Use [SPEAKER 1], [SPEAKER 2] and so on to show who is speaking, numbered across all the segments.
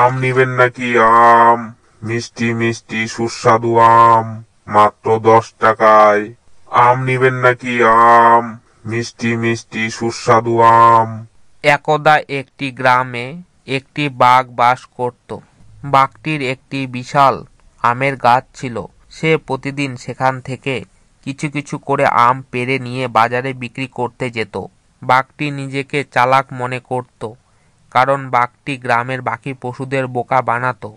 [SPEAKER 1] আম নিবেন নাকি? আম মিষ্টি মিষ্টি সুস্বাদু আম, মাত্র 10 টাকায়। আম নিবেন নাকি? আম মিষ্টি মিষ্টি সুস্বাদু আম।
[SPEAKER 2] একদা একটি গ্রামে একটি বাঘ বাস করত। বাঘটির একটি বিশাল আমের গাছ ছিল। সে প্রতিদিন সেখান থেকে কিছু কিছু করে আম পেড়ে নিয়ে বাজারে বিক্রি করতে যেত। বাঘটি নিজেকে চালাক মনে করত, কারণ বাঘটি গ্রামের বাকি পশুদের বোকা বানাতো।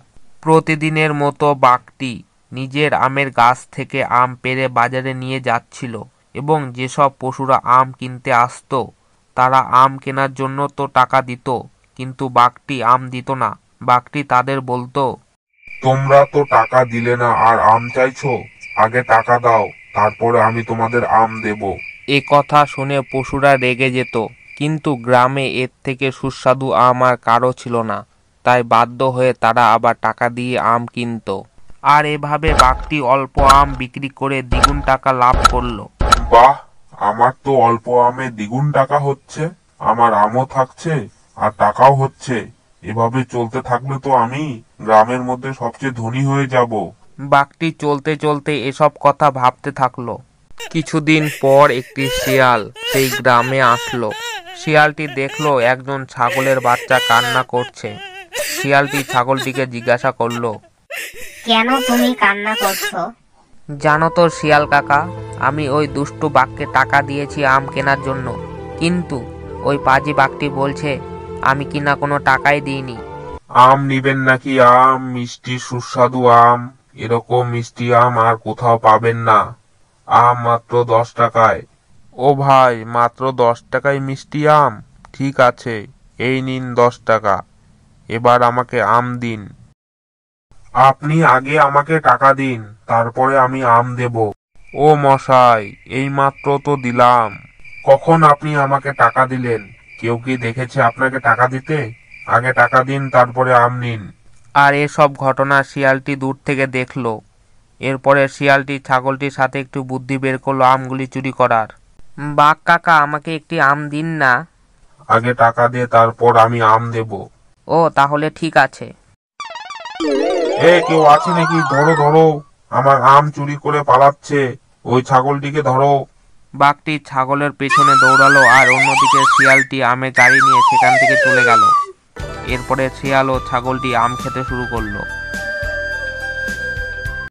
[SPEAKER 2] প্রতিদিনের মতো বাঘটি নিজের আমের গাছ থেকে আম পেড়ে বাজারে নিয়ে যাচ্ছিল, এবং যেসব পশুরা আম কিনতে আসতো তারা আম কেনার জন্য তো টাকা দিত, কিন্তু বাঘটি আম দিত না। বাঘটি তাদের বলতো,
[SPEAKER 1] তোমরা তো টাকা দিলে না আর আম চাইছো, আগে টাকা দাও, তারপরে আমি তোমাদের আম দেব।
[SPEAKER 2] এ কথা শুনে পশুরা রেগে যেত, কিন্তু গ্রামে এর থেকে সুস্বাদু আম আর কারো ছিল না। তাই বাধ্য হয়ে তারা আবার টাকা দিয়ে আম কিনত। আর এভাবে বাঘটি অল্প আম বিক্রি করে দ্বিগুণ টাকা লাভ করলো।
[SPEAKER 1] বাহ, আমার তো অল্প আমে দ্বিগুণ টাকা হচ্ছে। আমার আমও থাকছে আর টাকাও হচ্ছে। এভাবে চলতে থাকলে তো আমি গ্রামের মধ্যে সবচেয়ে ধনী হয়ে যাব।
[SPEAKER 2] বাঘটি চলতে চলতে এসব কথা ভাবতে থাকলো। কিছুদিন পর একটি শিয়াল সেই গ্রামে আসলো। শিয়ালটি দেখলো একজন ছাগলের বাচ্চা কান্না করছে। শিয়ালটি ছাগলটিকে জিজ্ঞাসা করলো,
[SPEAKER 3] কেন তুমি কান্না করছো?
[SPEAKER 2] জানো তো শিয়াল কাকা, আমি ওই দুষ্টু বাঘকে টাকা দিয়েছি আম কেনার জন্য, কিন্তু ওই পাজি বাঘটি বলছে আমি কিনা কোনো টাকাই দিইনি।
[SPEAKER 1] আম নিবেন নাকি? আম মিষ্টি সুস্বাদু আম, এরকম মিষ্টি আম আর কোথাও পাবেন না। আম মাত্র 10 টাকায়। ও ভাই, মাত্র 10 টাকায় মিষ্টি আম? ঠিক আছে, এই নিন 10 টাকা। এবার আমাকে আম দিন। আপনি আগে আমাকে টাকা দিন, তারপরে আমি আম দেব। ও মশাই, এই মাত্র তো দিলাম। কখন আপনি আমাকে টাকা দিলেন? কেউ কি দেখেছে আপনাকে টাকা দিতে? আগে টাকা দিন, তারপরে আম নিন।
[SPEAKER 2] আর এসব ঘটনা শিয়ালটি দূর থেকে দেখলো। এরপরে শিয়ালটি ছাগলটির সাথে একটু বুদ্ধি বের করলো আমগুলি চুরি করার। বাঘ কাকা, আমাকে একটি আম দিন না।
[SPEAKER 1] আগে টাকা দিয়ে তারপর আমি আম দেব।
[SPEAKER 2] ও তাহলে ঠিক আছে।
[SPEAKER 1] কেউ আছে নাকি? ধরো ধরো, আমার আম চুরি করে পালাচ্ছে, ওই ছাগলটিকে ধরো।
[SPEAKER 2] বাঘটি ছাগলের পেছনে দৌড়ালো, আর অন্যদিকে শিয়ালটি আমের গাড়ি নিয়ে সেখান থেকে চলে গেল। এরপরে শিয়াল ও ছাগলটি আম খেতে শুরু করলো।